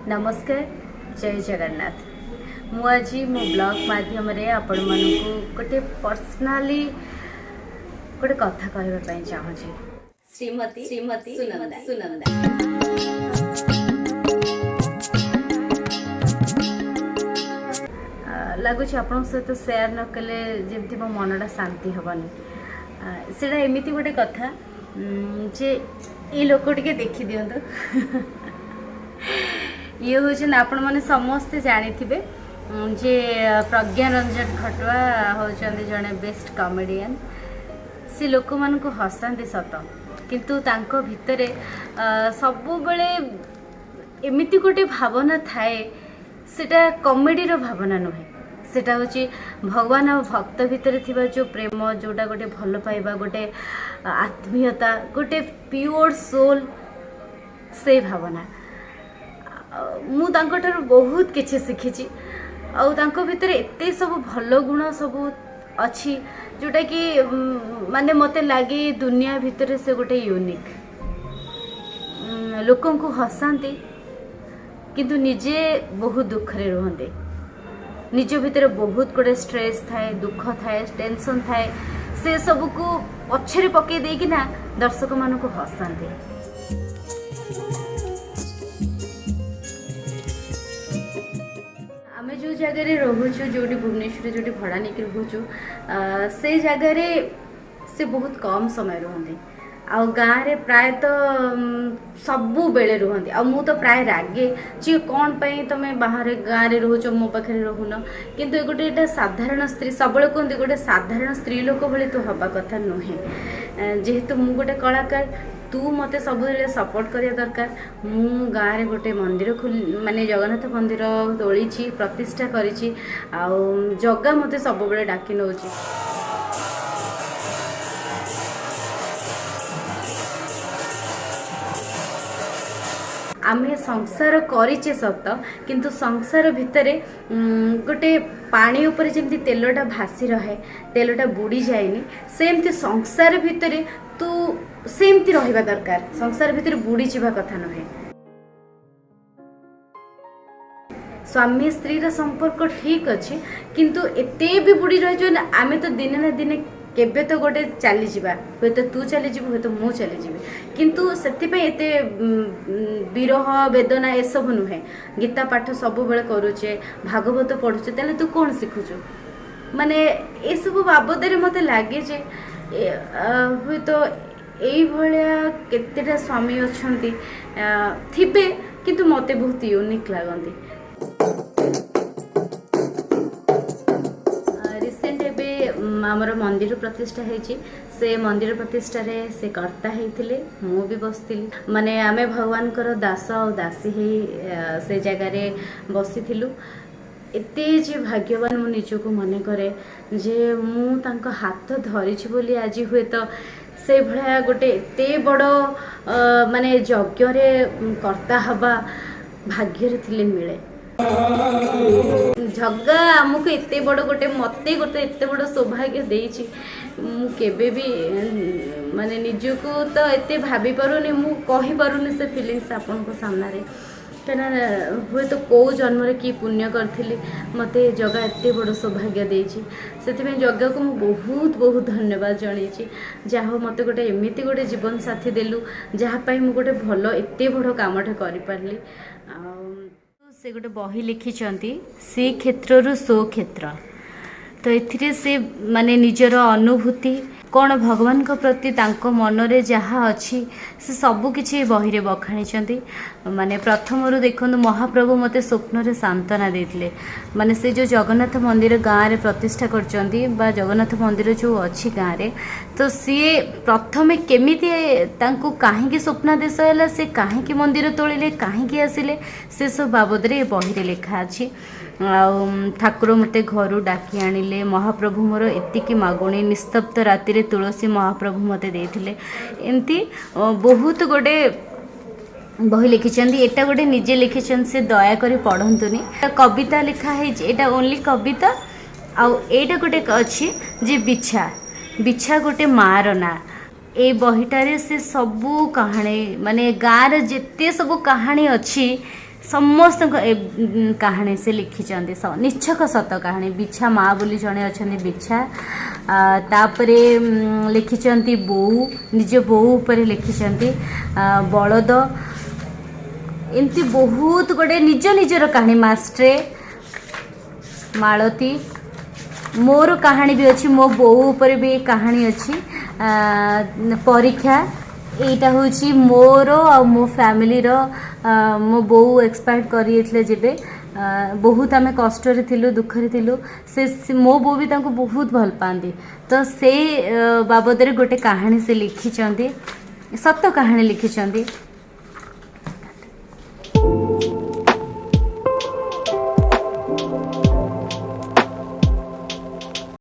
नमस्कार जय जगन्नाथ। मु आज मो ब्लॉग माध्यम आपण मानू गोटे पर्सनाली गोटे कथा कहवाई चाहूँगी। श्रीमती श्रीमती सुनंदा सुनंदा लगुच आपण सहित सेयार न कले जमी मो मनटा शांति हेनी से एमती गोटे कथा जे ये लोक टे देखी दिंतु ये हूँ आपण मैंने समस्ते जानी जे प्रज्ञा रंजन खटुआ होचंदी जड़े बेस्ट कॉमेडियन। से लोक मान को हसाते सत किंतु तांको भितरे सब बेले एमिति गोटे भावना थाए सेटा कॉमेडीर भावना नुहे सेटा हूँ भगवान और भक्त भितर थिबा जो प्रेम जोटा गोटे भल पाइबा गोटे आत्मीयता गोटे प्योर सोल से भावना मु तांको बहुत किछि शिखी आउ तांको भितर एते सब भल गुण सब अच्छी जोटा कि माने मते लगे दुनिया भितर से गोटे यूनिक लोकों को हसांती किंतु निजे बहुत दुख रे रहंते निज भितर बहुत गोटे स्ट्रेस थाए दुख थाए टेंशन थाए से सब को पछरे पके देकी ना दर्शक मान को हसांते। आमे जो जगह रोचु जो भुवनेश्वर जो भड़ा नहीं रोचु से जगह से बहुत कम समय रुहंती आ गाँव रे प्राय तो सबु बेले रुहंती आ मु तो प्राय रागे जी कौन पाई तमे बाहर गाँव रे रोच मो पाखे रहुन किंतु गोटे एटा साधारण स्त्री सब कहते गोटे साधारण स्त्री लोक भली तो हवा कथा नुहे जेहेतु मु गोटे कलाकार तू मते सब सपोर्ट करिया दरकार। मु गाँव रे गोटे मंदिर माने जगन्नाथ मंदिर तोली प्रतिष्ठा करी जगह मते सब बेले डाकी नौची। आमे संसार करिचे सत किंतु संसार भितरे गोटे पानी ऊपर जमती तेलटा भासी रहे तेलटा बुड़ी जाएनी सेमती संसार भितरे तू सेमती रहिबा दरकार संसार भितर बुड़ी जावा कथा नहे। स्वामी स्त्री रा संपर्क ठीक अच्छे किंतु एते भी बुड़ी रह जो आमे तो दिने ना दिने केबे तो गोटे चली जावा हे तो तू चली जीव हे तो मु चली जीवी किंतु सेति एते विरह वेदना ए सब नुहे गीता पाठ सब बेले करूचे भागवत पढ़ुचे तेले तू कौन शिखुचु माने ए सब बाबद रे मते लागे जे हे तो एई भलिया केतेटा स्वामी अछंती थिबे किंतु मते बहुत यूनिक लागंती। आमर मंदिर प्रतिष्ठा होती से मंदिर प्रतिष्ठा रे से कर्ता होते मु भी बसती माने आमे भगवान कर दास और दासी है से जगार बसी एते जे भाग्यवान मु निजको मन करे जे मु तांको हाथ धरी बोली आज हुए तो से भलिया गोटे एते बड़ माने यज्ञ रे कर्ता हवा भाग्य रे थिले मिले जगा आमको एते बड़ गोटे मते गोटे एते बड़ सौभाग्य देछि मु केबे भी माने निजको तो एते भाभी पारुनी मु कहि पारुनी से फीलिंग्स आपन को सामना रे कना हुए तो को जन्म रे की पुण्य करथिली मते जगा एते बड़ सौभाग्य देछि सेति में जगा को मु बहुत बहुत धन्यवाद जणैछि जाहो मते गोटे एमिति गोटे जीवन साथी देलु जहा पई मु गोटे भलो एते बड़ कामटे करि पारली। से गोटे बही लिखिंट से क्षेत्रु सो क्षेत्र तो एथिरे से माने निजर अनुभूति कौन भगवान को प्रति तांको मनरे जहाँ अच्छी से सबू किछि बही रे बखाणी माने प्रथम रु देखो महाप्रभु मते स्वप्न रे सांत्वना देथिले माने से जो जगन्नाथ मंदिर गाँव रे प्रतिष्ठा करचंती बा जगन्नाथ मंदिर जो अच्छी गाँव रे तो सी प्रथमे केमिति तांको काहेकि स्वप्नादेश हैला से काहेकि मंदिर तोड़िले काहेकि आसिले से सब बाबद रे बही रे लिखा अछि। ठाकुर मते घर डाकी आनिले महाप्रभु मोर एतिकी मागुणी निस्तब्ध राति रे तुलसी महाप्रभु मते देथिले एमती बहुत गोटे बही लिखिं एटा गोटे निजे लिखिं से दया करी पढ़ंतुनी कविता लिखा है एटा ओनली कविता आउ एटा गोटे अच्छी जे बिछा बिछा गोटे मार ना ए बहीटारे से सबू कहानी माने गाँव जेते सबू कहानी अच्छी समस्त कहानी से लिखिंट निच्छक सत कहानी बिछा माँ बोली जड़े अच्छा बिछा तापरे लिखिंट बोऊ निज बोऊ उपर लिखिंट बलद एमती बहुत गोटे निज निजर कहानी मास्ट्रे मालती मोर कहानी भी अच्छी मो बोऊ उपर भी कहानी अच्छी परीक्षा एटा होची मोर आ मो फैमिली रो मो बोऊ एक्सपायर करिए जेबे बहुत आम कष्ट थिलु दुख थिलु से मो बो भी तांको बहुत भल पाती तो से बाबद रे गोटे कहानी से लिखिंट सत कहानी लिखिंट